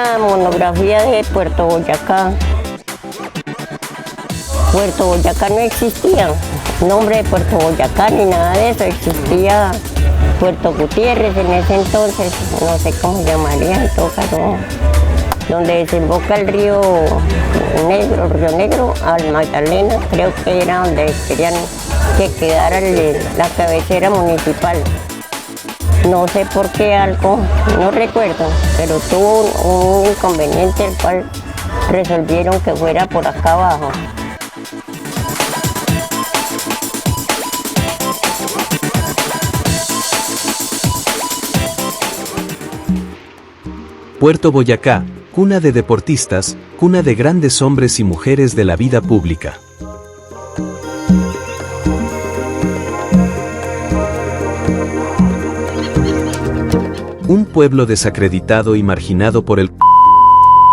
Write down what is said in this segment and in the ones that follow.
una monografía de Puerto Boyacá. Puerto Boyacá no existía, nombre de Puerto Boyacá ni nada de eso, existía Puerto Gutiérrez en ese entonces, no sé cómo llamaría en todo caso, donde desemboca el río Negro al Magdalena, creo que era donde querían que quedara la cabecera municipal. No sé por qué algo, no recuerdo, pero tuvo un inconveniente el cual resolvieron que fuera por acá abajo. Puerto Boyacá, cuna de deportistas, cuna de grandes hombres y mujeres de la vida pública. Un pueblo desacreditado y marginado por el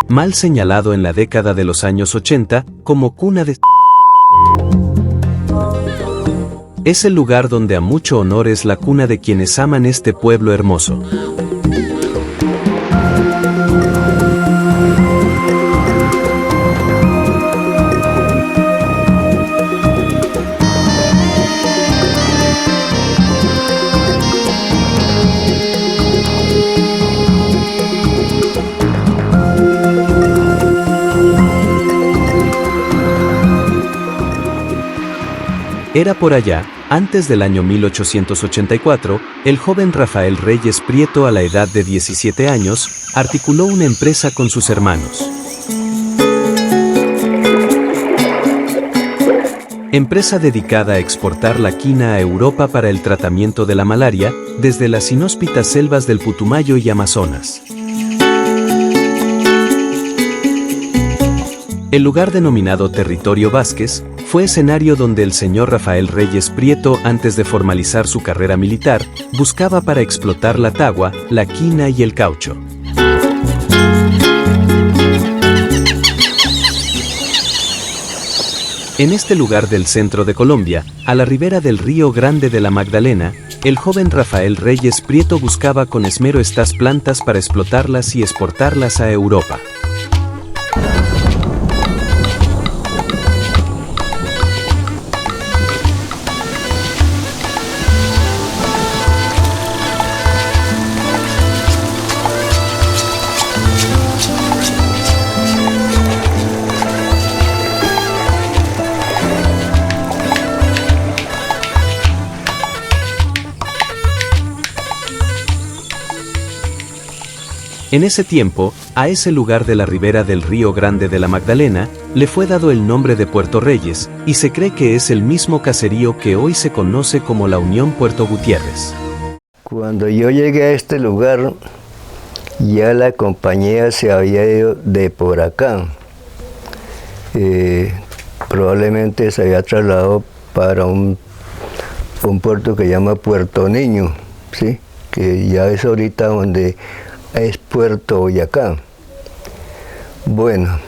mal señalado en la década de los años 80 como cuna de... Es el lugar donde a mucho honor es la cuna de quienes aman este pueblo hermoso. Era por allá, antes del año 1884, el joven Rafael Reyes Prieto, a la edad de 17 años, articuló una empresa con sus hermanos. Empresa dedicada a exportar la quina a Europa para el tratamiento de la malaria, desde las inhóspitas selvas del Putumayo y Amazonas. El lugar denominado Territorio Vázquez fue escenario donde el señor Rafael Reyes Prieto, antes de formalizar su carrera militar, buscaba para explotar la tagua, la quina y el caucho. En este lugar del centro de Colombia, a la ribera del Río Grande de la Magdalena, el joven Rafael Reyes Prieto buscaba con esmero estas plantas para explotarlas y exportarlas a Europa. En ese tiempo, a ese lugar de la ribera del Río Grande de la Magdalena, le fue dado el nombre de Puerto Reyes, y se cree que es el mismo caserío que hoy se conoce como la Unión Puerto Gutiérrez. Cuando yo llegué a este lugar, ya la compañía se había ido de por acá. Probablemente se había trasladado para un puerto que se llama Puerto Niño, ¿sí? Que ya es ahorita donde es Puerto Boyacá. Bueno,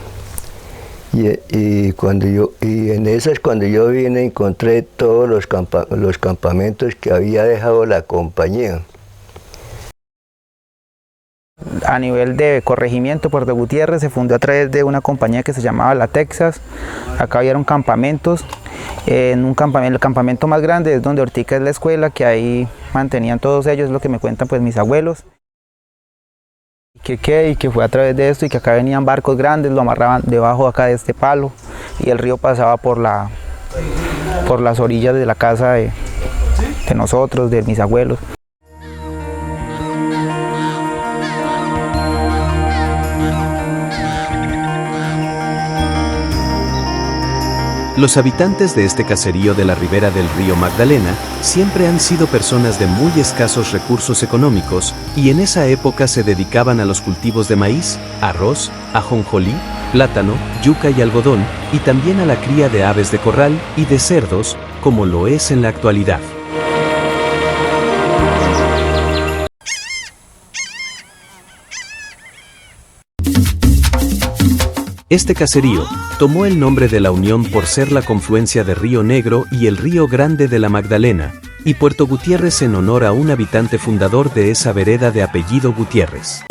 en esas cuando yo vine encontré todos los campamentos que había dejado la compañía. A nivel de corregimiento, Puerto Gutiérrez se fundó a través de una compañía que se llamaba La Texas. Acá habían campamentos. El campamento más grande es donde ahorita es la escuela, que ahí mantenían todos ellos, es lo que me cuentan pues mis abuelos. Y que fue a través de esto y que acá venían barcos grandes, lo amarraban debajo acá de este palo y el río pasaba por las orillas de la casa de nosotros, de mis abuelos. Los habitantes de este caserío de la ribera del río Magdalena siempre han sido personas de muy escasos recursos económicos y en esa época se dedicaban a los cultivos de maíz, arroz, ajonjolí, plátano, yuca y algodón y también a la cría de aves de corral y de cerdos, como lo es en la actualidad. Este caserío tomó el nombre de la Unión por ser la confluencia de Río Negro y el Río Grande de la Magdalena, y Puerto Gutiérrez en honor a un habitante fundador de esa vereda de apellido Gutiérrez.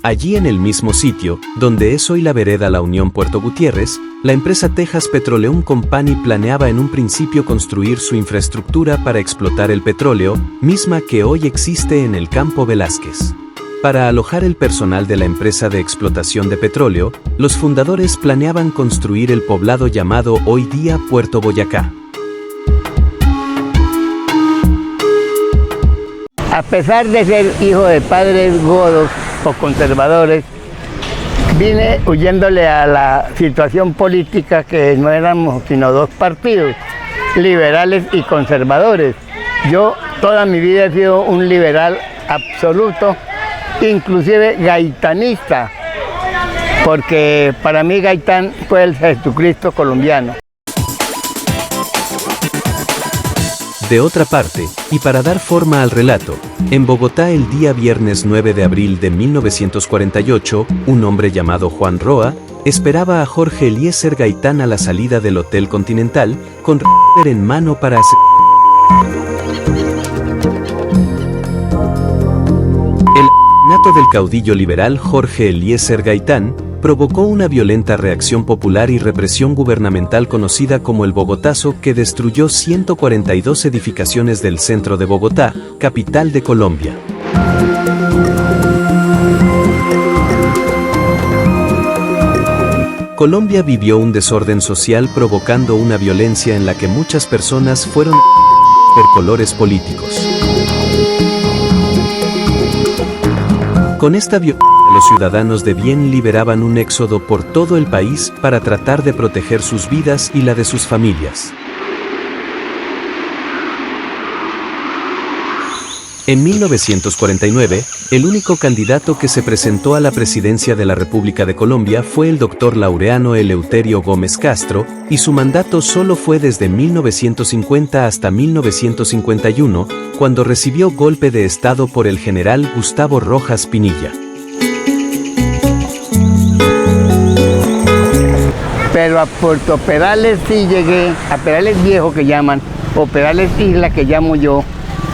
Allí en el mismo sitio, donde es hoy la vereda La Unión Puerto Gutiérrez, la empresa Texas Petroleum Company planeaba en un principio construir su infraestructura para explotar el petróleo, misma que hoy existe en el Campo Velázquez. Para alojar el personal de la empresa de explotación de petróleo, los fundadores planeaban construir el poblado llamado hoy día Puerto Boyacá. A pesar de ser hijo de padres godos o conservadores, vine huyéndole a la situación política que no éramos sino dos partidos, liberales y conservadores. Yo toda mi vida he sido un liberal absoluto, inclusive gaitanista, porque para mí Gaitán fue el Jesucristo colombiano. De otra parte, y para dar forma al relato, en Bogotá el día viernes 9 de abril de 1948, un hombre llamado Juan Roa esperaba a Jorge Eliezer Gaitán a la salida del Hotel Continental, con revólver en mano para hacer... El asesinato del caudillo liberal Jorge Eliezer Gaitán provocó una violenta reacción popular y represión gubernamental conocida como el Bogotazo, que destruyó 142 edificaciones del centro de Bogotá, capital de Colombia. Colombia vivió un desorden social provocando una violencia en la que muchas personas fueron por colores políticos. Con esta violencia, los ciudadanos de bien liberaban un éxodo por todo el país para tratar de proteger sus vidas y la de sus familias. En 1949, el único candidato que se presentó a la presidencia de la República de Colombia fue el doctor Laureano Eleuterio Gómez Castro, y su mandato solo fue desde 1950 hasta 1951, cuando recibió golpe de Estado por el general Gustavo Rojas Pinilla. Pero a Puerto Perales sí llegué, a Perales Viejo que llaman, o Perales Isla que llamo yo.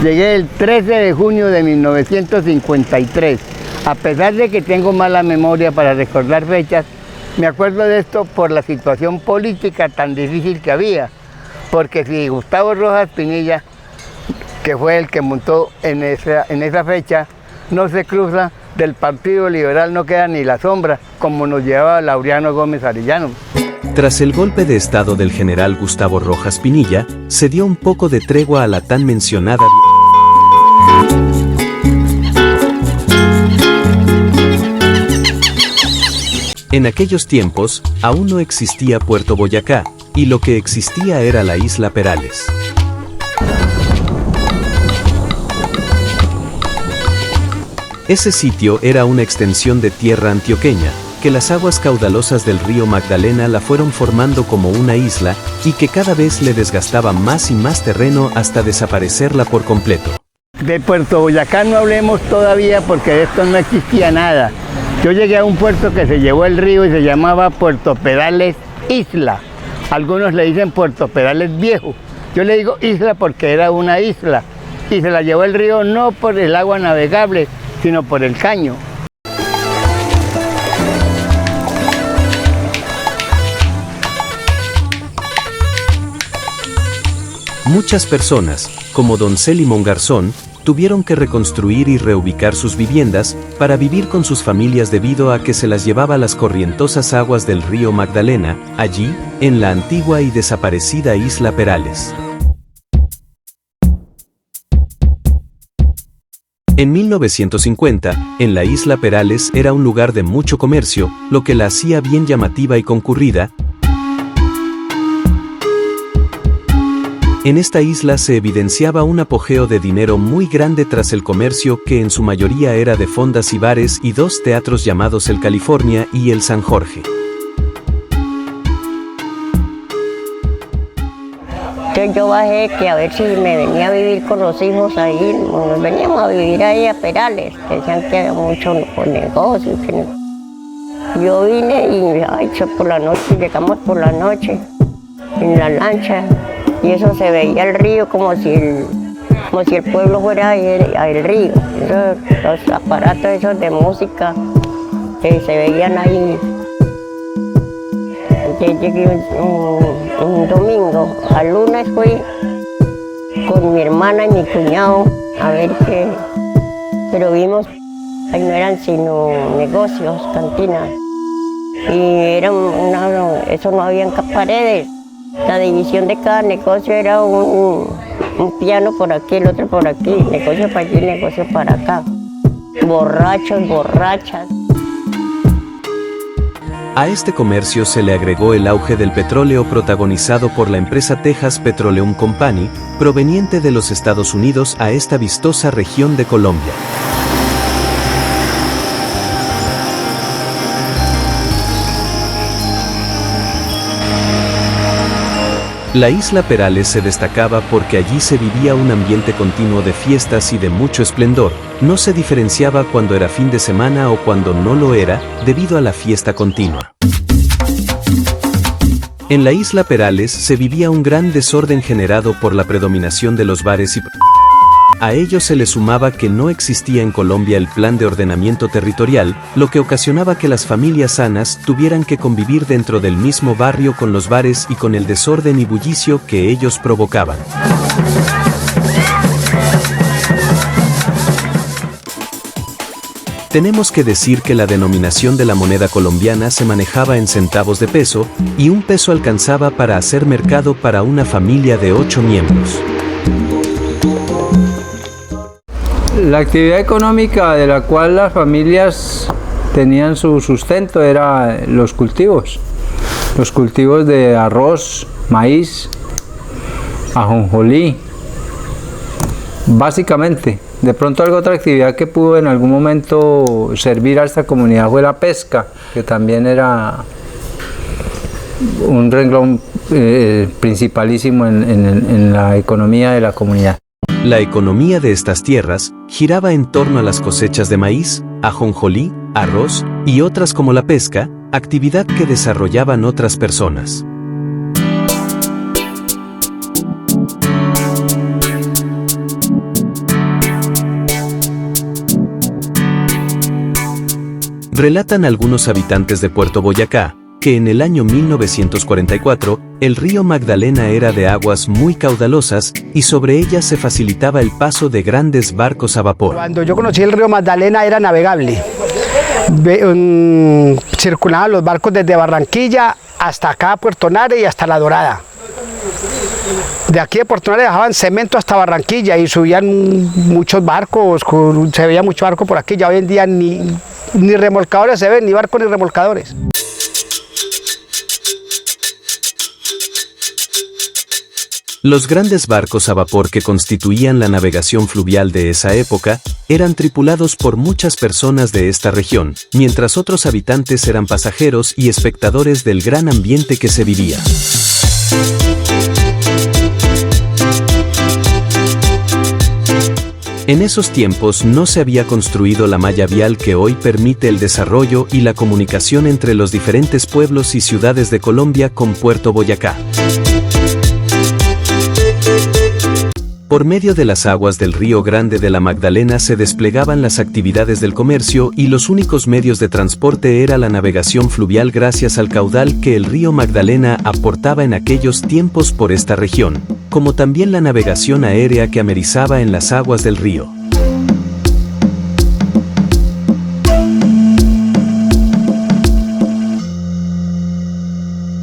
Llegué el 13 de junio de 1953. A pesar de que tengo mala memoria para recordar fechas, me acuerdo de esto por la situación política tan difícil que había. Porque si Gustavo Rojas Pinilla, que fue el que montó en esa fecha, no se cruza, del Partido Liberal no queda ni la sombra, como nos llevaba Laureano Gómez Arellano. Tras el golpe de Estado del general Gustavo Rojas Pinilla, se dio un poco de tregua a la tan mencionada En aquellos tiempos, aún no existía Puerto Boyacá, y lo que existía era la isla Perales. Ese sitio era una extensión de tierra antioqueña, que las aguas caudalosas del río Magdalena la fueron formando como una isla, y que cada vez le desgastaba más y más terreno hasta desaparecerla por completo. De Puerto Boyacá no hablemos todavía porque de esto no existía nada. Yo llegué a un puerto que se llevó el río y se llamaba Puerto Perales Isla. Algunos le dicen Puerto Perales Viejo. Yo le digo isla porque era una isla. Y se la llevó el río no por el agua navegable, sino por el caño. Muchas personas, como don Celi Mongarzón, tuvieron que reconstruir y reubicar sus viviendas para vivir con sus familias debido a que se las llevaba las corrientosas aguas del río Magdalena, allí, en la antigua y desaparecida isla Perales. En 1950, en la isla Perales era un lugar de mucho comercio, lo que la hacía bien llamativa y concurrida. En esta isla se evidenciaba un apogeo de dinero muy grande tras el comercio, que en su mayoría era de fondas y bares, y dos teatros llamados el California y el San Jorge. Entonces yo bajé que a ver si me venía a vivir con los hijos ahí, nos veníamos a vivir ahí a Perales, que decían que había muchos negocios. Yo vine y por la noche, llegamos por la noche en la lancha. Y eso se veía el río como si el pueblo fuera el río. Los aparatos esos de música que se veían ahí. Yo llegué un domingo, al lunes fui con mi hermana y mi cuñado a ver qué, pero vimos, ahí no eran sino negocios, cantinas, y eso no habían paredes. La división de cada negocio era un piano por aquí, el otro por aquí, negocio para allí, negocio para acá. Borrachos, borrachas. A este comercio se le agregó el auge del petróleo protagonizado por la empresa Texas Petroleum Company, proveniente de los Estados Unidos a esta vistosa región de Colombia. La isla Perales se destacaba porque allí se vivía un ambiente continuo de fiestas y de mucho esplendor. No se diferenciaba cuando era fin de semana o cuando no lo era, debido a la fiesta continua. En la isla Perales se vivía un gran desorden generado por la predominación de los bares y a ello se le sumaba que no existía en Colombia el plan de ordenamiento territorial, lo que ocasionaba que las familias sanas tuvieran que convivir dentro del mismo barrio con los bares y con el desorden y bullicio que ellos provocaban. Tenemos que decir que la denominación de la moneda colombiana se manejaba en centavos de peso, y un peso alcanzaba para hacer mercado para una familia de 8 miembros. La actividad económica de la cual las familias tenían su sustento era los cultivos de arroz, maíz, ajonjolí, básicamente. De pronto alguna otra actividad que pudo en algún momento servir a esta comunidad fue la pesca, que también era un renglón principalísimo en la economía de la comunidad. La economía de estas tierras giraba en torno a las cosechas de maíz, ajonjolí, arroz y otras como la pesca, actividad que desarrollaban otras personas. Relatan algunos habitantes de Puerto Boyacá que en el año 1944, el río Magdalena era de aguas muy caudalosas y sobre ella se facilitaba el paso de grandes barcos a vapor. Cuando yo conocí el río Magdalena era navegable. Circulaban los barcos desde Barranquilla hasta acá, Puerto Nare y hasta La Dorada. De aquí de Puerto Nare dejaban cemento hasta Barranquilla y subían muchos barcos, se veía mucho barco por aquí. Ya hoy en día ni remolcadores se ven, ni barcos ni remolcadores. Los grandes barcos a vapor que constituían la navegación fluvial de esa época eran tripulados por muchas personas de esta región, mientras otros habitantes eran pasajeros y espectadores del gran ambiente que se vivía. En esos tiempos no se había construido la malla vial que hoy permite el desarrollo y la comunicación entre los diferentes pueblos y ciudades de Colombia con Puerto Boyacá. Por medio de las aguas del Río Grande de la Magdalena se desplegaban las actividades del comercio y los únicos medios de transporte era la navegación fluvial gracias al caudal que el río Magdalena aportaba en aquellos tiempos por esta región, como también la navegación aérea que amerizaba en las aguas del río.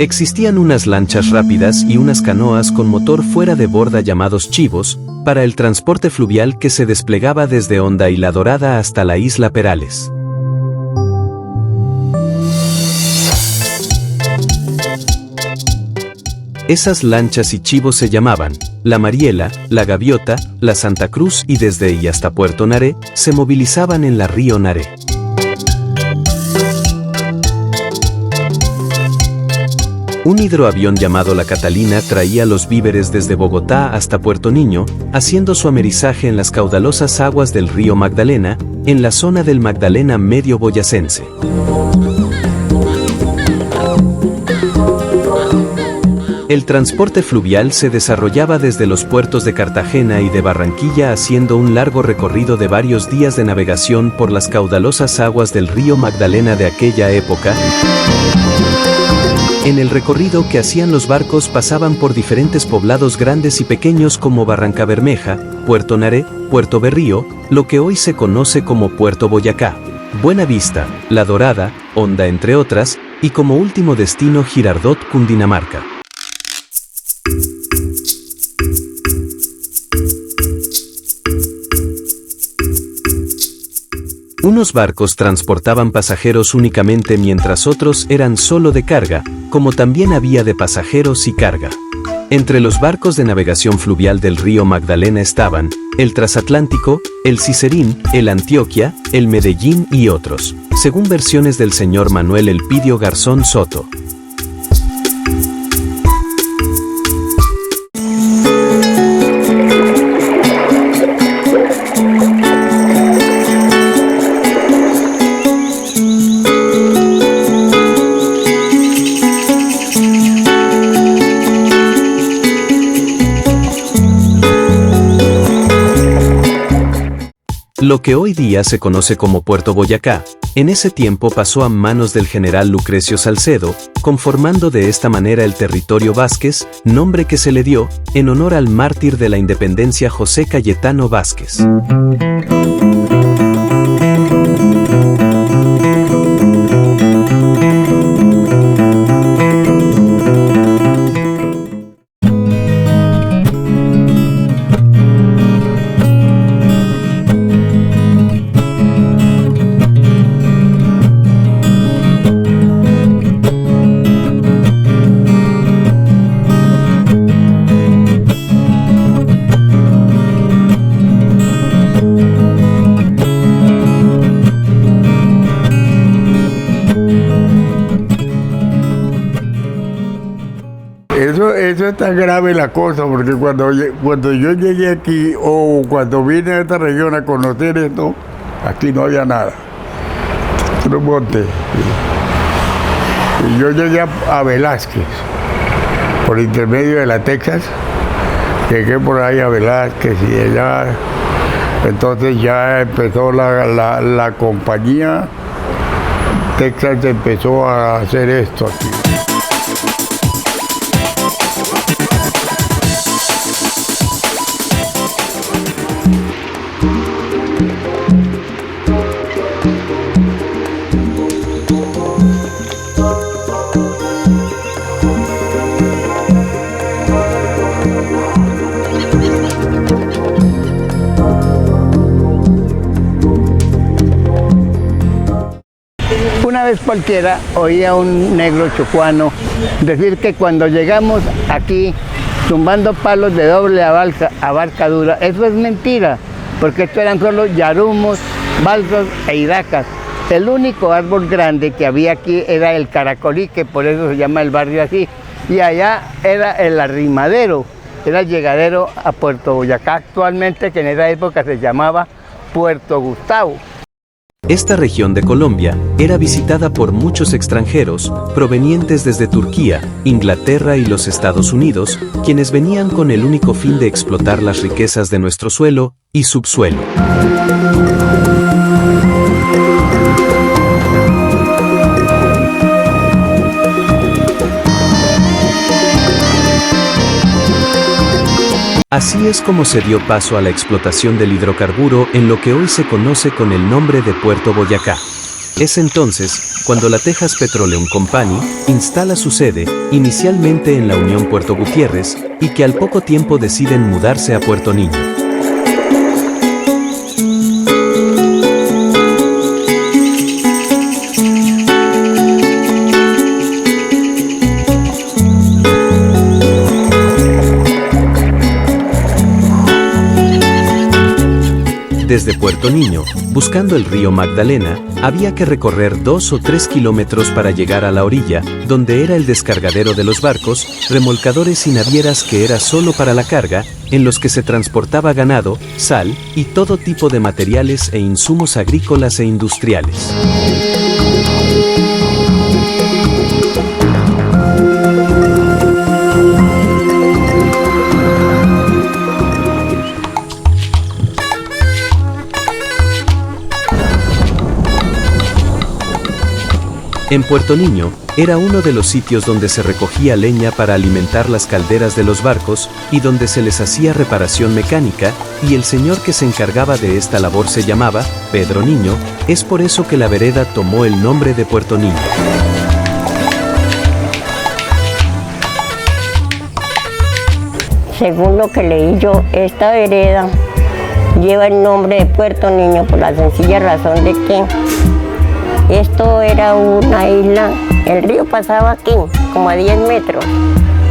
Existían unas lanchas rápidas y unas canoas con motor fuera de borda llamados chivos, para el transporte fluvial que se desplegaba desde Honda y La Dorada hasta la isla Perales. Esas lanchas y chivos se llamaban la Mariela, la Gaviota, la Santa Cruz y desde y hasta Puerto Nare se movilizaban en la río Nare. Un hidroavión llamado la Catalina traía los víveres desde Bogotá hasta Puerto Niño, haciendo su amerizaje en las caudalosas aguas del río Magdalena, en la zona del Magdalena medio boyacense. El transporte fluvial se desarrollaba desde los puertos de Cartagena y de Barranquilla, haciendo un largo recorrido de varios días de navegación por las caudalosas aguas del río Magdalena de aquella época. En el recorrido que hacían los barcos pasaban por diferentes poblados grandes y pequeños como Barrancabermeja, Puerto Naré, Puerto Berrío, lo que hoy se conoce como Puerto Boyacá, Buenavista, La Dorada, Honda entre otras, y como último destino Girardot, Cundinamarca. Unos barcos transportaban pasajeros únicamente mientras otros eran solo de carga, como también había de pasajeros y carga. Entre los barcos de navegación fluvial del río Magdalena estaban el Transatlántico, el Cicerín, el Antioquia, el Medellín y otros, según versiones del señor Manuel Elpidio Garzón Soto. Lo que hoy día se conoce como Puerto Boyacá, en ese tiempo pasó a manos del general Lucrecio Salcedo, conformando de esta manera el territorio Vázquez, nombre que se le dio en honor al mártir de la independencia José Cayetano Vázquez. Eso es tan grave la cosa, porque cuando yo llegué aquí, o cuando vine a esta región a conocer esto, aquí no había nada. Era un monte. Y yo llegué a Velázquez, por intermedio de la Texas, llegué por ahí a Velázquez y allá, entonces ya empezó la compañía, Texas empezó a hacer esto aquí. Una vez cualquiera oía a un negro chocuano decir que cuando llegamos aquí tumbando palos de doble abarcadura, eso es mentira, porque esto eran solo yarumos, balsas e iracas. El único árbol grande que había aquí era el caracolí, que por eso se llama el barrio así, y allá era el arrimadero, era el llegadero a Puerto Boyacá actualmente, que en esa época se llamaba Puerto Gustavo. Esta región de Colombia era visitada por muchos extranjeros provenientes desde Turquía, Inglaterra y los Estados Unidos, quienes venían con el único fin de explotar las riquezas de nuestro suelo y subsuelo. Así es como se dio paso a la explotación del hidrocarburo en lo que hoy se conoce con el nombre de Puerto Boyacá. Es entonces cuando la Texas Petroleum Company instala su sede, inicialmente en la Unión Puerto Gutiérrez, y que al poco tiempo deciden mudarse a Puerto Niño. Desde Puerto Niño, buscando el río Magdalena, había que recorrer 2 o 3 kilómetros para llegar a la orilla, donde era el descargadero de los barcos, remolcadores y navieras que era solo para la carga, en los que se transportaba ganado, sal y todo tipo de materiales e insumos agrícolas e industriales. En Puerto Niño, era uno de los sitios donde se recogía leña para alimentar las calderas de los barcos y donde se les hacía reparación mecánica, y el señor que se encargaba de esta labor se llamaba Pedro Niño, es por eso que la vereda tomó el nombre de Puerto Niño. Según lo que leí yo, esta vereda lleva el nombre de Puerto Niño por la sencilla razón de que esto era una isla, el río pasaba aquí, como a 10 metros,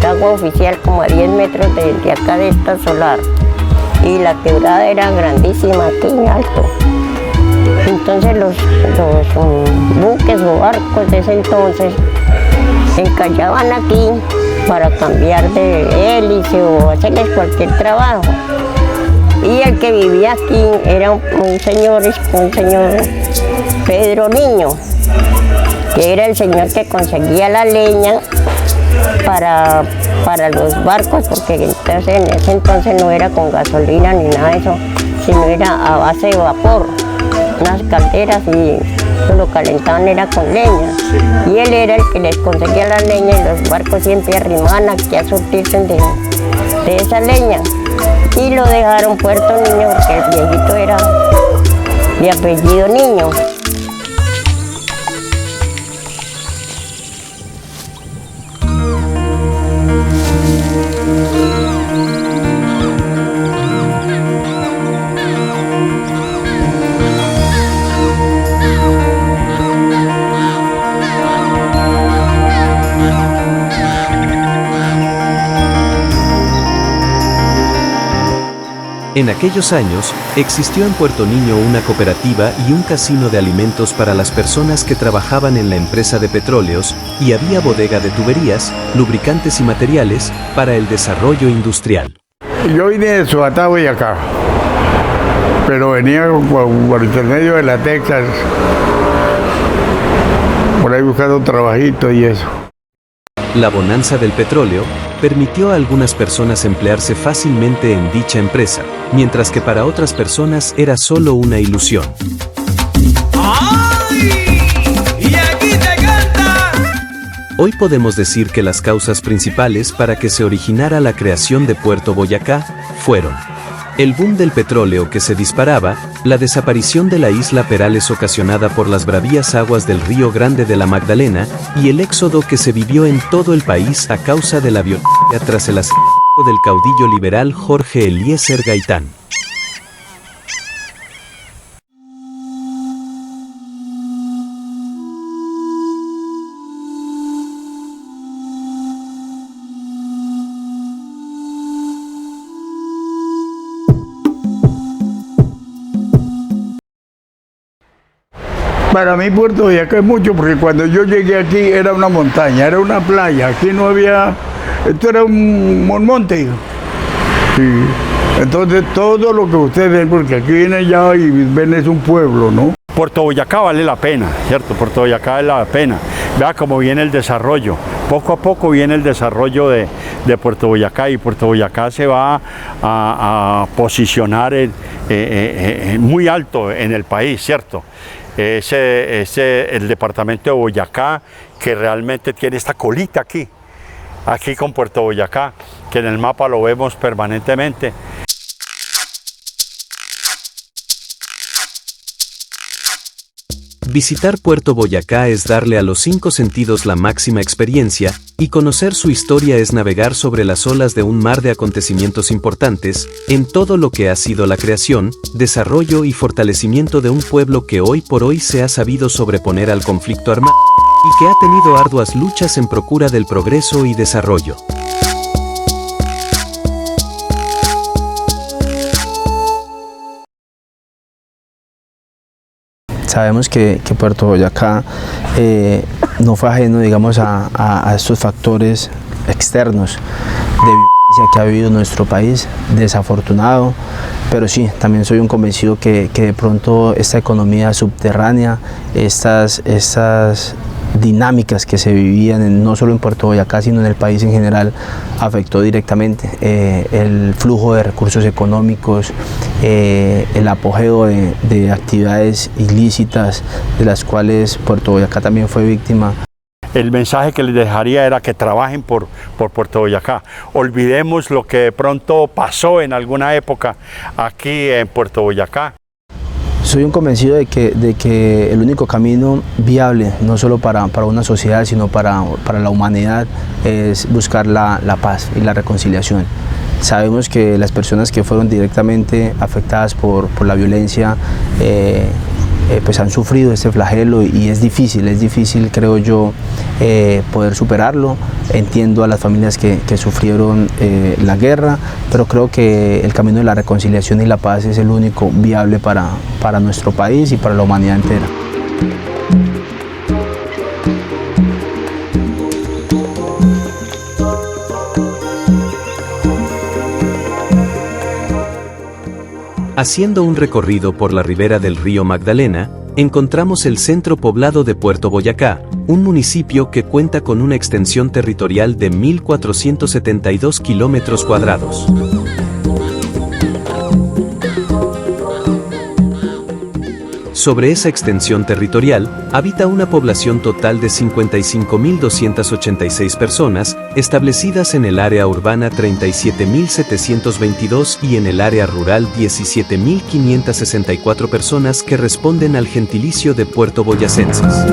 el agua oficial como a 10 metros de acá de esta solar, y la quebrada era grandísima aquí, alto. Entonces los buques o barcos de ese entonces se encallaban aquí para cambiar de hélice o hacerles cualquier trabajo. Y el que vivía aquí era un señor Pedro Niño, que era el señor que conseguía la leña para los barcos, porque entonces, en ese entonces no era con gasolina ni nada de eso, sino era a base de vapor, unas calderas, y lo calentaban era con leña. Y él era el que les conseguía la leña, y los barcos siempre arrimaban aquí a surtirse de esa leña. Y lo dejaron Puerto Niño porque el viejito era de apellido Niño. En aquellos años, existió en Puerto Niño una cooperativa y un casino de alimentos para las personas que trabajaban en la empresa de petróleos, y había bodega de tuberías, lubricantes y materiales para el desarrollo industrial. Yo vine de Subatá, Boyacá, pero venía por intermedio de la Texas, por ahí buscando un trabajito y eso. La bonanza del petróleo permitió a algunas personas emplearse fácilmente en dicha empresa, mientras que para otras personas era solo una ilusión. ¡Ay! ¡Y aquí te canta! Hoy podemos decir que las causas principales para que se originara la creación de Puerto Boyacá fueron el boom del petróleo que se disparaba, la desaparición de la isla Perales ocasionada por las bravías aguas del Río Grande de la Magdalena, y el éxodo que se vivió en todo el país a causa de la violencia tras el asesinato del caudillo liberal Jorge Eliezer Gaitán. Para mí Puerto Boyacá es mucho, porque cuando yo llegué aquí era una montaña, era una playa, aquí no había, esto era un monte. Sí. Entonces todo lo que ustedes ven, porque aquí vienen ya y ven es un pueblo, ¿no? Puerto Boyacá vale la pena, ¿cierto? Puerto Boyacá vale la pena. Vea cómo viene el desarrollo. Poco a poco viene el desarrollo de Puerto Boyacá, y Puerto Boyacá se va a posicionar muy alto en el país, ¿cierto? El departamento de Boyacá, que realmente tiene esta colita aquí con Puerto Boyacá, que en el mapa lo vemos permanentemente. Visitar Puerto Boyacá es darle a los 5 sentidos la máxima experiencia, y conocer su historia es navegar sobre las olas de un mar de acontecimientos importantes, en todo lo que ha sido la creación, desarrollo y fortalecimiento de un pueblo que hoy por hoy se ha sabido sobreponer al conflicto armado, y que ha tenido arduas luchas en procura del progreso y desarrollo. Sabemos que Puerto Boyacá no fue ajeno, digamos, a estos factores externos de violencia que ha vivido nuestro país, desafortunado, pero sí, también soy un convencido que de pronto esta economía subterránea, estas dinámicas que se vivían no solo en Puerto Boyacá, sino en el país en general, afectó directamente el flujo de recursos económicos, el apogeo de actividades ilícitas de las cuales Puerto Boyacá también fue víctima. El mensaje que les dejaría era que trabajen por Puerto Boyacá. Olvidemos lo que de pronto pasó en alguna época aquí en Puerto Boyacá. Soy un convencido de que el único camino viable, no solo para una sociedad, sino para la humanidad, es buscar la paz y la reconciliación. Sabemos que las personas que fueron directamente afectadas por la violencia pues han sufrido este flagelo y es difícil creo yo poder superarlo. Entiendo a las familias que sufrieron la guerra, pero creo que el camino de la reconciliación y la paz es el único viable para nuestro país y para la humanidad entera. Haciendo un recorrido por la ribera del río Magdalena, encontramos el centro poblado de Puerto Boyacá, un municipio que cuenta con una extensión territorial de 1.472 kilómetros cuadrados. Sobre esa extensión territorial, habita una población total de 55.286 personas, establecidas en el área urbana 37.722 y en el área rural 17.564 personas que responden al gentilicio de puertoboyacenses.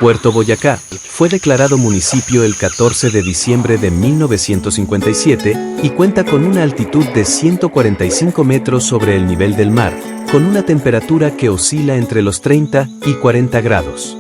Puerto Boyacá fue declarado municipio el 14 de diciembre de 1957 y cuenta con una altitud de 145 metros sobre el nivel del mar, con una temperatura que oscila entre los 30 y 40 grados.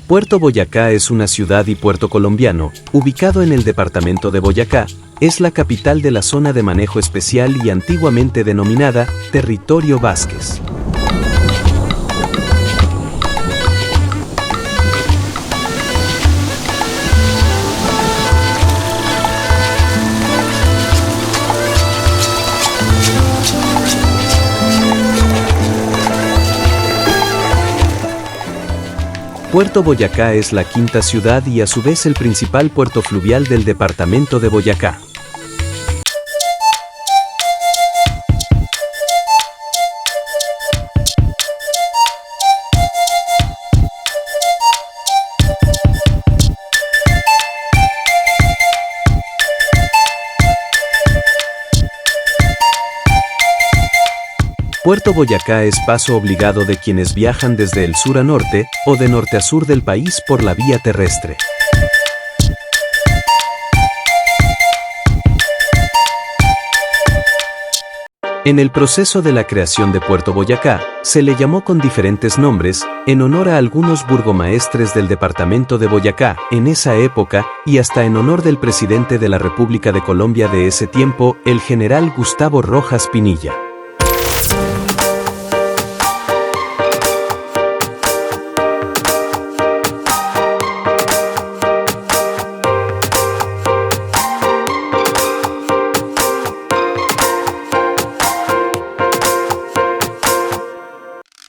Puerto Boyacá es una ciudad y puerto colombiano, ubicado en el departamento de Boyacá, es la capital de la zona de manejo especial y antiguamente denominada Territorio Vázquez. Puerto Boyacá es la quinta ciudad y a su vez el principal puerto fluvial del departamento de Boyacá. Puerto Boyacá es paso obligado de quienes viajan desde el sur a norte o de norte a sur del país por la vía terrestre. En el proceso de la creación de Puerto Boyacá, se le llamó con diferentes nombres, en honor a algunos burgomaestres del departamento de Boyacá, en esa época, y hasta en honor del presidente de la República de Colombia de ese tiempo, el general Gustavo Rojas Pinilla.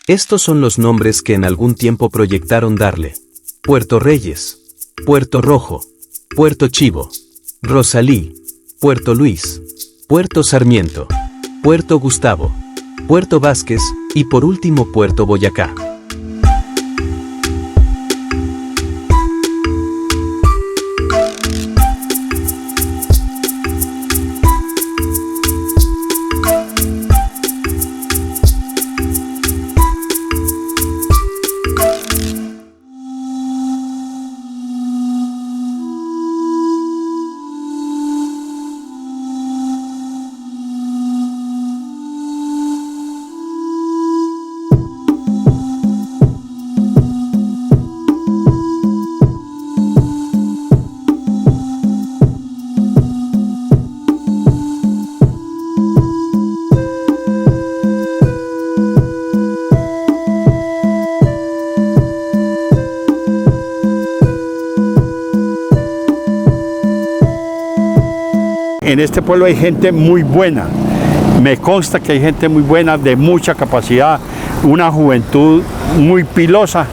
Estos son los nombres que en algún tiempo proyectaron darle: Puerto Reyes, Puerto Rojo, Puerto Chivo, Rosalí, Puerto Luis, Puerto Sarmiento, Puerto Gustavo, Puerto Vázquez y por último Puerto Boyacá. en este pueblo hay gente muy buena. Me consta que hay gente muy buena, de mucha capacidad, una juventud muy pilosa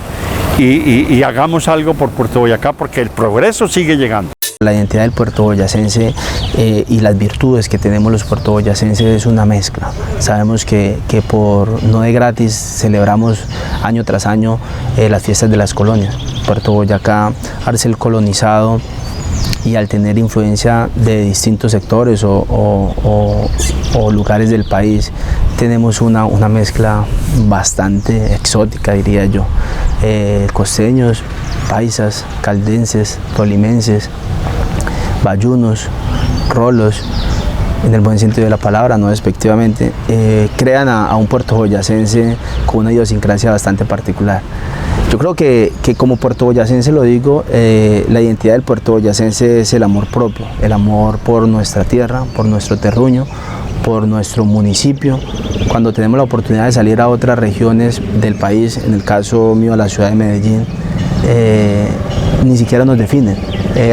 y hagamos algo por Puerto Boyacá porque el progreso sigue llegando. La identidad del puertoboyacense y las virtudes que tenemos los puertoboyacenses es una mezcla. Sabemos que por no de gratis celebramos año tras año las fiestas de las colonias. Puerto Boyacá, al ser colonizado y al tener influencia de distintos sectores o lugares del país, tenemos una mezcla bastante exótica, diría yo. Costeños, paisas, caldenses, tolimenses, bayunos, rolos, en el buen sentido de la palabra, no despectivamente, crean a un puertoboyacense con una idiosincrasia bastante particular. Yo creo que como puertoboyacense lo digo, la identidad del puertoboyacense es el amor propio, el amor por nuestra tierra, por nuestro terruño, por nuestro municipio. Cuando tenemos la oportunidad de salir a otras regiones del país, en el caso mío a la ciudad de Medellín, ni siquiera nos definen.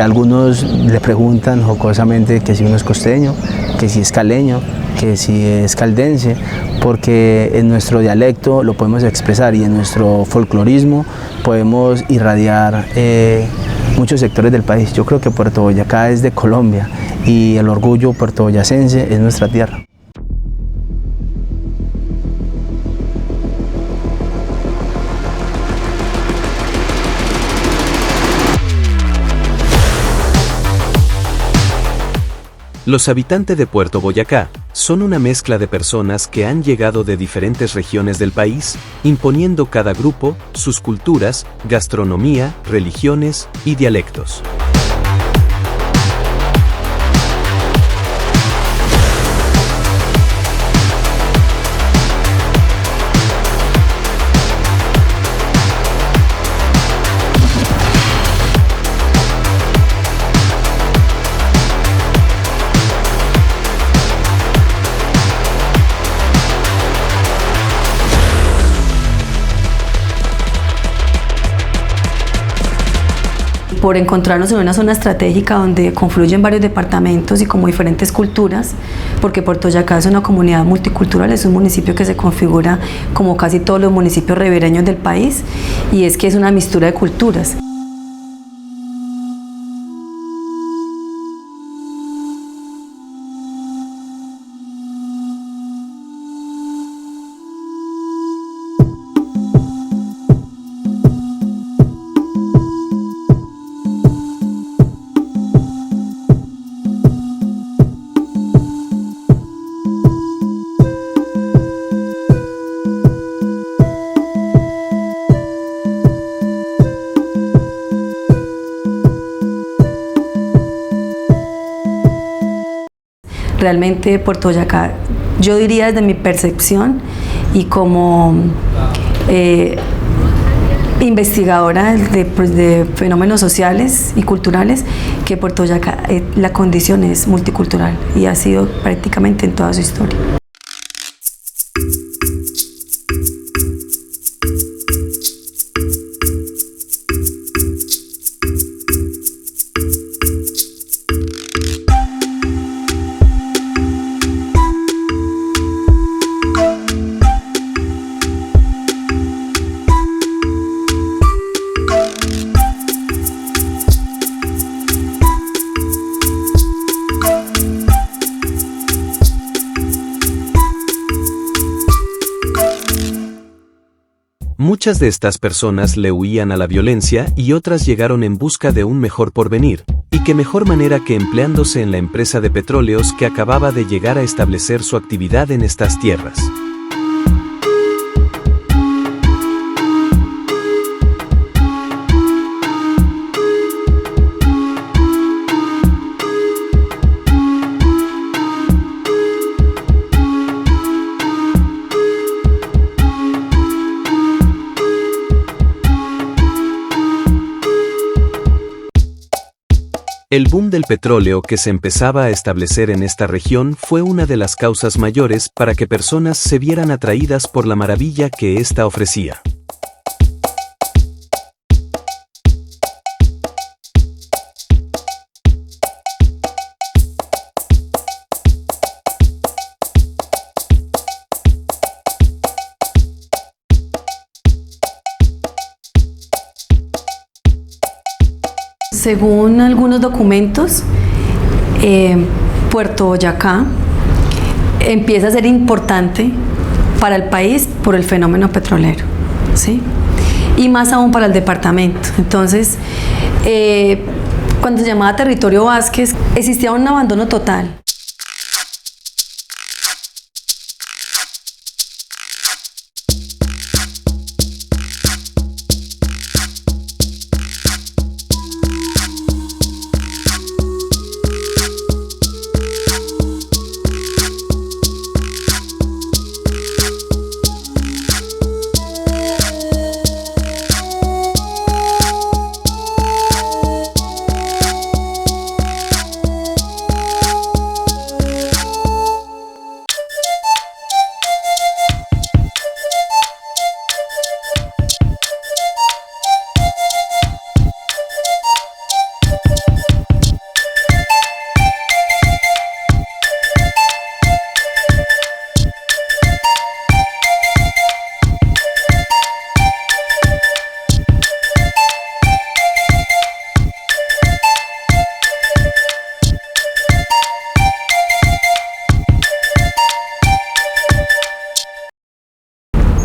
Algunos le preguntan jocosamente que si uno es costeño, que si es caleño, que si es caldense, porque en nuestro dialecto lo podemos expresar y en nuestro folclorismo podemos irradiar muchos sectores del país. Yo creo que Puerto Boyacá es de Colombia y el orgullo puertoboyacense es nuestra tierra. Los habitantes de Puerto Boyacá son una mezcla de personas que han llegado de diferentes regiones del país, imponiendo cada grupo sus culturas, gastronomía, religiones y dialectos. Por encontrarnos en una zona estratégica donde confluyen varios departamentos y como diferentes culturas, porque Puerto Boyacá es una comunidad multicultural, es un municipio que se configura como casi todos los municipios ribereños del país, y es que es una mixtura de culturas. Realmente Puerto Boyacá, yo diría desde mi percepción y como investigadora de fenómenos sociales y culturales, que Puerto Boyacá, la condición es multicultural y ha sido prácticamente en toda su historia. Muchas de estas personas le huían a la violencia y otras llegaron en busca de un mejor porvenir, y qué mejor manera que empleándose en la empresa de petróleos que acababa de llegar a establecer su actividad en estas tierras. El boom del petróleo que se empezaba a establecer en esta región fue una de las causas mayores para que personas se vieran atraídas por la maravilla que ésta ofrecía. según algunos documentos, Puerto Boyacá empieza a ser importante para el país por el fenómeno petrolero, ¿sí? Y más aún para el departamento. Entonces, cuando se llamaba Territorio Vázquez, existía un abandono total.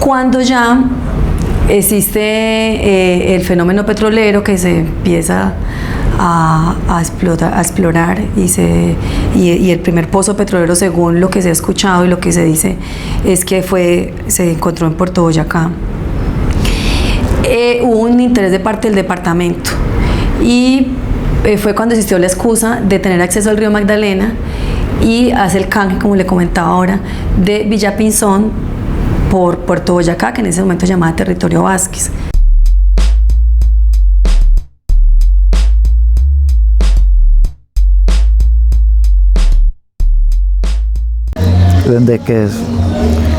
Cuando ya existe el fenómeno petrolero que se empieza a explorar y el primer pozo petrolero, según lo que se ha escuchado y lo que se dice, es que se encontró en Puerto Boyacá. Hubo un interés de parte del departamento y fue cuando existió la excusa de tener acceso al río Magdalena y hace el canje, como le comentaba ahora, de Villa Pinzón por Puerto Boyacá, que en ese momento se llamaba Territorio Vázquez. Desde que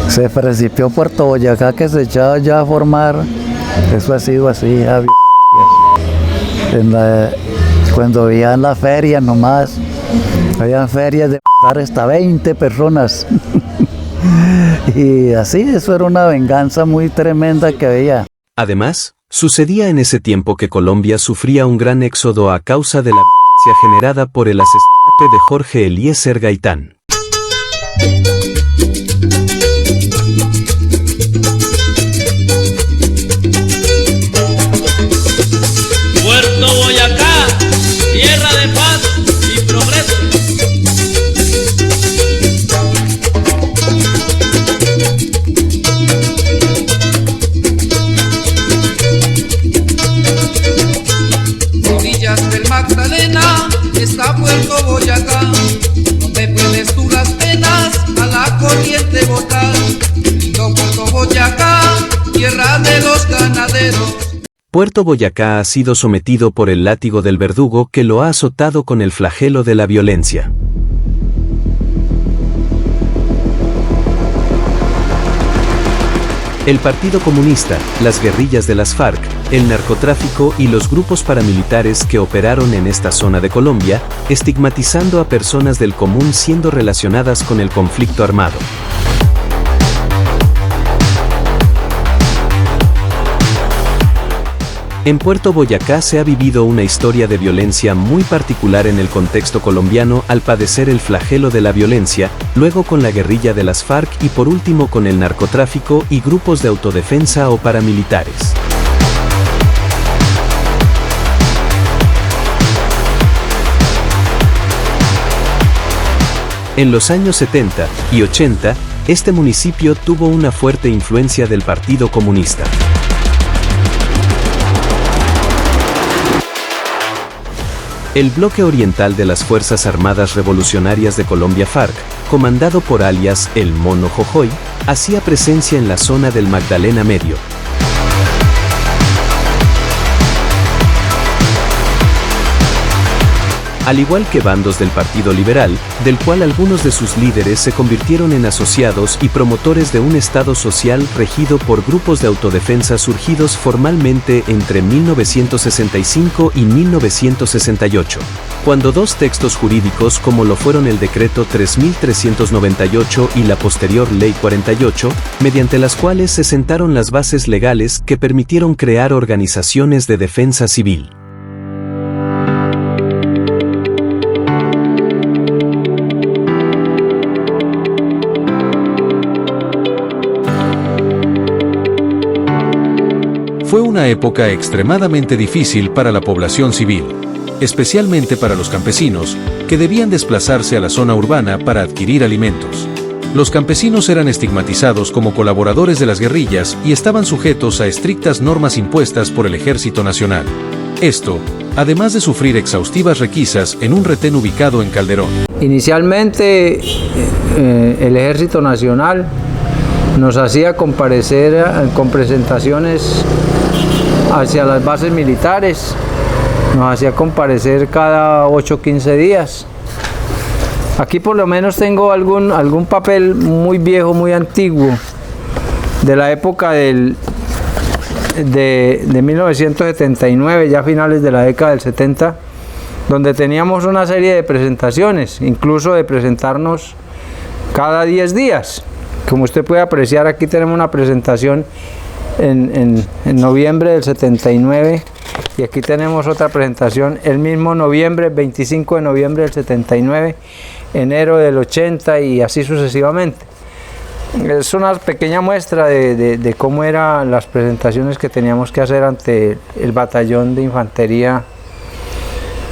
se principió Puerto Boyacá, que se echaba ya a formar, eso ha sido así, Javi. Cuando veían la feria nomás, habían ferias de hasta 20 personas. Y así, eso era una venganza muy tremenda que había. Además, sucedía en ese tiempo que Colombia sufría un gran éxodo a causa de la violencia generada por el asesinato de Jorge Eliezer Gaitán. Puerto Boyacá, tierra de paz y progreso. Orillas del Magdalena está Puerto Boyacá, donde puedes tú las penas a la corriente botar. Lindo Puerto Boyacá, tierra de los ganaderos. Puerto Boyacá ha sido sometido por el látigo del verdugo que lo ha azotado con el flagelo de la violencia. El Partido Comunista, las guerrillas de las FARC, el narcotráfico y los grupos paramilitares que operaron en esta zona de Colombia, estigmatizando a personas del común siendo relacionadas con el conflicto armado. En Puerto Boyacá se ha vivido una historia de violencia muy particular en el contexto colombiano al padecer el flagelo de la violencia, luego con la guerrilla de las FARC y por último con el narcotráfico y grupos de autodefensa o paramilitares. En los años 70 y 80, este municipio tuvo una fuerte influencia del Partido Comunista. El bloque oriental de las Fuerzas Armadas Revolucionarias de Colombia FARC, comandado por alias El Mono Jojoy, hacía presencia en la zona del Magdalena Medio. Al igual que bandos del Partido Liberal, del cual algunos de sus líderes se convirtieron en asociados y promotores de un Estado social regido por grupos de autodefensa surgidos formalmente entre 1965 y 1968, cuando dos textos jurídicos como lo fueron el Decreto 3398 y la posterior Ley 48, mediante las cuales se sentaron las bases legales que permitieron crear organizaciones de defensa civil. Fue una época extremadamente difícil para la población civil, especialmente para los campesinos, que debían desplazarse a la zona urbana para adquirir alimentos. Los campesinos eran estigmatizados como colaboradores de las guerrillas y estaban sujetos a estrictas normas impuestas por el Ejército Nacional. Esto, además de sufrir exhaustivas requisas en un retén ubicado en Calderón. Inicialmente, el Ejército Nacional nos hacía comparecer con presentaciones hacia las bases militares, nos hacía comparecer cada 8 o 15 días. Aquí por lo menos tengo algún papel muy viejo, muy antiguo, de la época de 1979, ya finales de la década del 70, donde teníamos una serie de presentaciones, incluso de presentarnos cada 10 días. Como usted puede apreciar, aquí tenemos una presentación en noviembre del 79 y aquí tenemos otra presentación el mismo noviembre, 25 de noviembre del 79, enero del 80 y así sucesivamente. Es una pequeña muestra de cómo eran las presentaciones que teníamos que hacer ante el batallón de infantería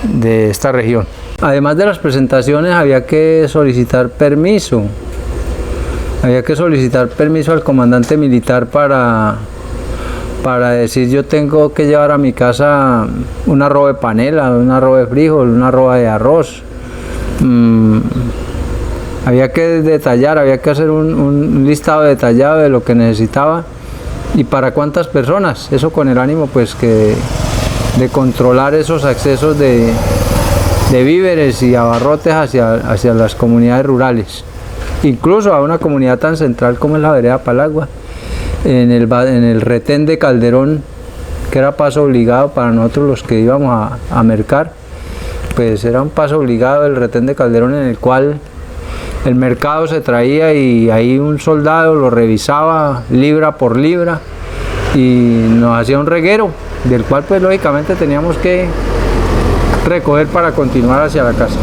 de esta región. Además de las presentaciones había que solicitar permiso. Había que solicitar permiso al comandante militar para decir yo tengo que llevar a mi casa un arroz de panela, un arroz de frijol, una arroba de arroz. Había que detallar, había que hacer un listado detallado de lo que necesitaba y para cuántas personas, eso con el ánimo pues de controlar esos accesos de víveres y abarrotes hacia las comunidades rurales, incluso a una comunidad tan central como es la vereda Palagua, en el retén de Calderón, que era paso obligado para nosotros los que íbamos a mercar, pues era un paso obligado el retén de Calderón en el cual el mercado se traía y ahí un soldado lo revisaba libra por libra y nos hacía un reguero, del cual pues lógicamente teníamos que recoger para continuar hacia la casa.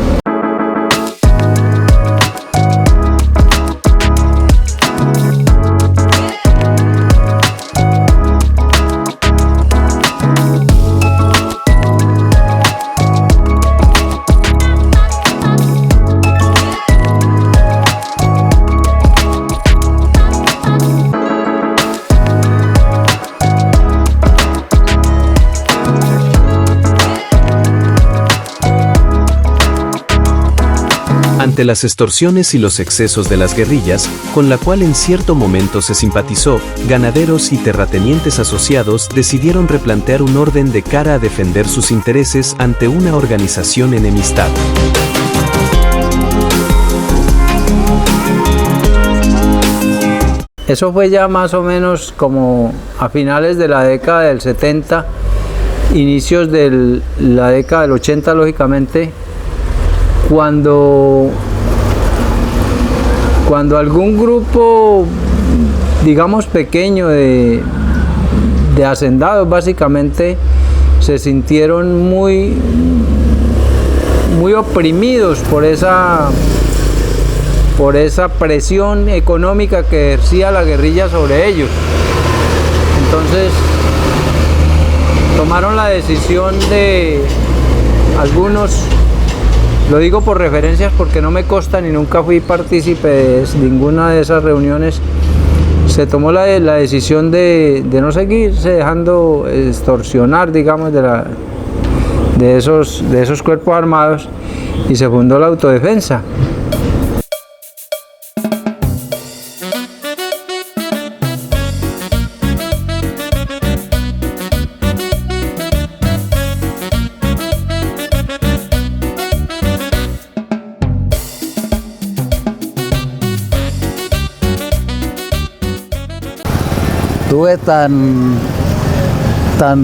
Ante las extorsiones y los excesos de las guerrillas, con la cual en cierto momento se simpatizó, ganaderos y terratenientes asociados decidieron replantear un orden de cara a defender sus intereses ante una organización enemistada. Eso fue ya más o menos como a finales de la década del 70, inicios de la década del 80 lógicamente, cuando algún grupo, digamos pequeño, de hacendados básicamente, se sintieron muy oprimidos por esa presión económica que ejercía la guerrilla sobre ellos. Entonces tomaron la decisión de algunos. Lo digo por referencias porque no me consta ni nunca fui partícipe de ninguna de esas reuniones. Se tomó la decisión de no seguirse dejando extorsionar, digamos, de esos cuerpos armados y se fundó la autodefensa. Estuve tan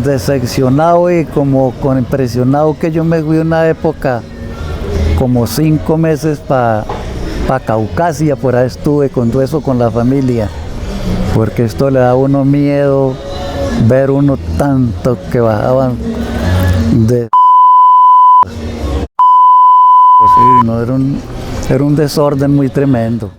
decepcionado y como impresionado que yo me fui una época como 5 meses para Caucasia, por ahí estuve con todo eso con la familia, porque esto le da a uno miedo ver uno tanto que bajaban de sí, no, era un desorden muy tremendo.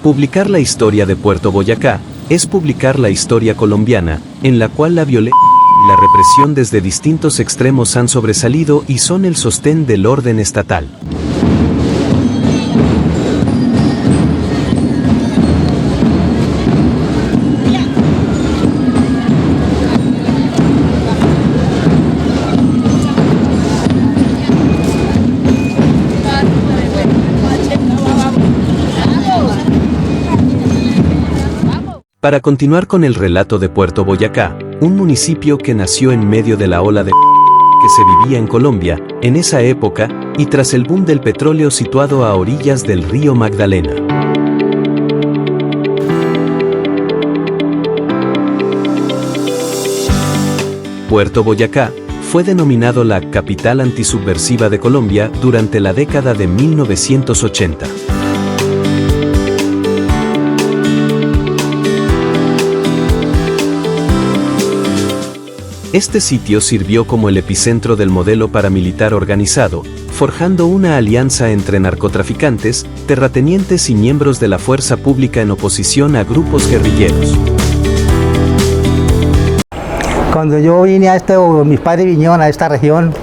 Publicar la historia de Puerto Boyacá es publicar la historia colombiana, en la cual la violencia y la represión desde distintos extremos han sobresalido y son el sostén del orden estatal. Para continuar con el relato de Puerto Boyacá, un municipio que nació en medio de la ola de que se vivía en Colombia, en esa época, y tras el boom del petróleo situado a orillas del río Magdalena. Puerto Boyacá fue denominado la capital antisubversiva de Colombia durante la década de 1980. Este sitio sirvió como el epicentro del modelo paramilitar organizado, forjando una alianza entre narcotraficantes, terratenientes y miembros de la fuerza pública en oposición a grupos guerrilleros. Cuando yo vine a o mis padres vinieron a esta región,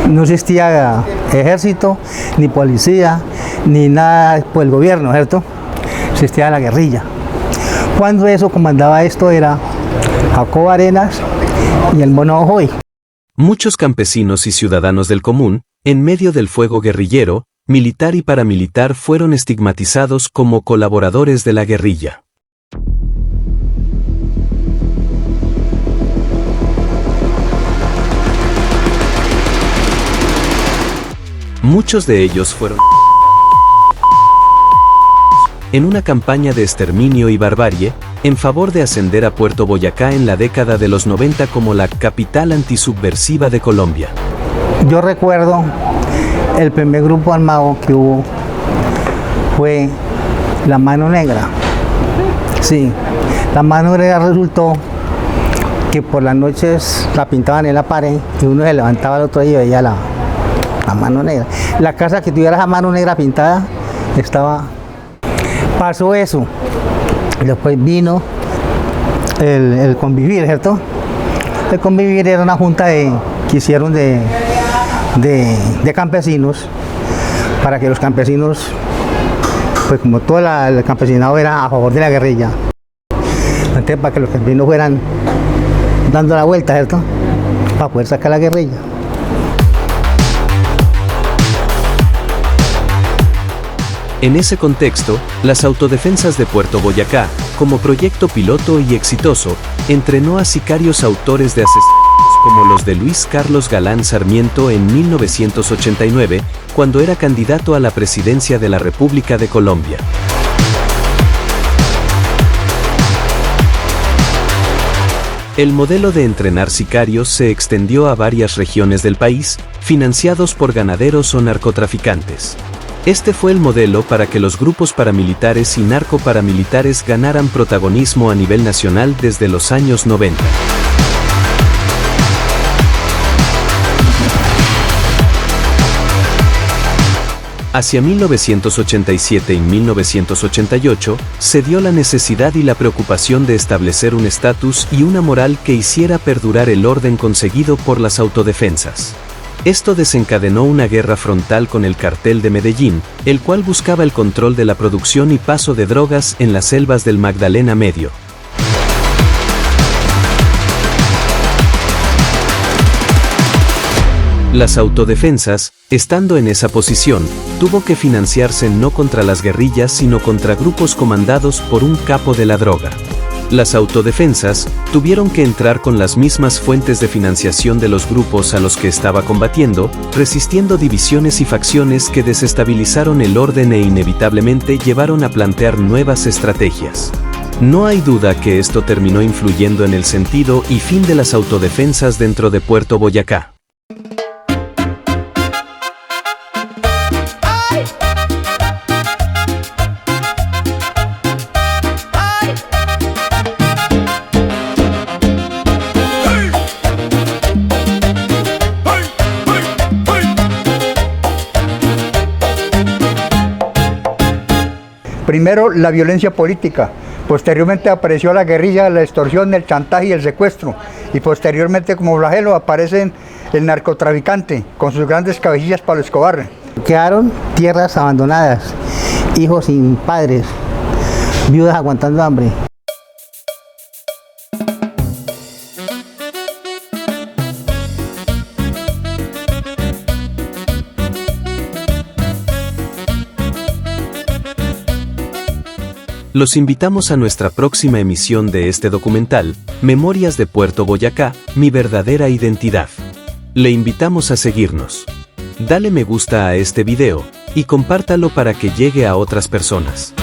no existía ejército, ni policía, ni nada por el gobierno, ¿cierto? Existía la guerrilla. Cuando eso comandaba esto era Jacobo Arenas y el Mono Ojoy. Muchos campesinos y ciudadanos del común, en medio del fuego guerrillero, militar y paramilitar, fueron estigmatizados como colaboradores de la guerrilla. Muchos de ellos fueron en una campaña de exterminio y barbarie, en favor de ascender a Puerto Boyacá en la década de los 90 como la capital antisubversiva de Colombia. Yo recuerdo el primer grupo armado que hubo fue la Mano Negra. Sí, la Mano Negra resultó que por las noches la pintaban en la pared y uno se levantaba el otro día y veía la Mano Negra. La casa que tuviera esa Mano Negra pintada estaba... Pasó eso. Después vino el Convivir, ¿cierto? El Convivir era una junta que hicieron de campesinos, para que los campesinos, pues como todo el campesinado era a favor de la guerrilla, entonces para que los campesinos fueran dando la vuelta, ¿cierto? Para poder sacar la guerrilla. En ese contexto, las autodefensas de Puerto Boyacá, como proyecto piloto y exitoso, entrenó a sicarios autores de asesinatos como los de Luis Carlos Galán Sarmiento en 1989, cuando era candidato a la presidencia de la República de Colombia. El modelo de entrenar sicarios se extendió a varias regiones del país, financiados por ganaderos o narcotraficantes. Este fue el modelo para que los grupos paramilitares y narcoparamilitares ganaran protagonismo a nivel nacional desde los años 90. Hacia 1987 y 1988, se dio la necesidad y la preocupación de establecer un estatus y una moral que hiciera perdurar el orden conseguido por las autodefensas. Esto desencadenó una guerra frontal con el Cartel de Medellín, el cual buscaba el control de la producción y paso de drogas en las selvas del Magdalena Medio. Las autodefensas, estando en esa posición, tuvo que financiarse no contra las guerrillas sino contra grupos comandados por un capo de la droga. Las autodefensas tuvieron que entrar con las mismas fuentes de financiación de los grupos a los que estaba combatiendo, resistiendo divisiones y facciones que desestabilizaron el orden e inevitablemente llevaron a plantear nuevas estrategias. No hay duda que esto terminó influyendo en el sentido y fin de las autodefensas dentro de Puerto Boyacá. Primero, la violencia política. Posteriormente apareció la guerrilla, la extorsión, el chantaje y el secuestro. Y posteriormente como flagelo aparece el narcotraficante con sus grandes cabecillas Pablo Escobar. Quedaron tierras abandonadas, hijos sin padres, viudas aguantando hambre. Los invitamos a nuestra próxima emisión de este documental, Memorias de Puerto Boyacá, mi verdadera identidad. Le invitamos a seguirnos. Dale me gusta a este video y compártalo para que llegue a otras personas.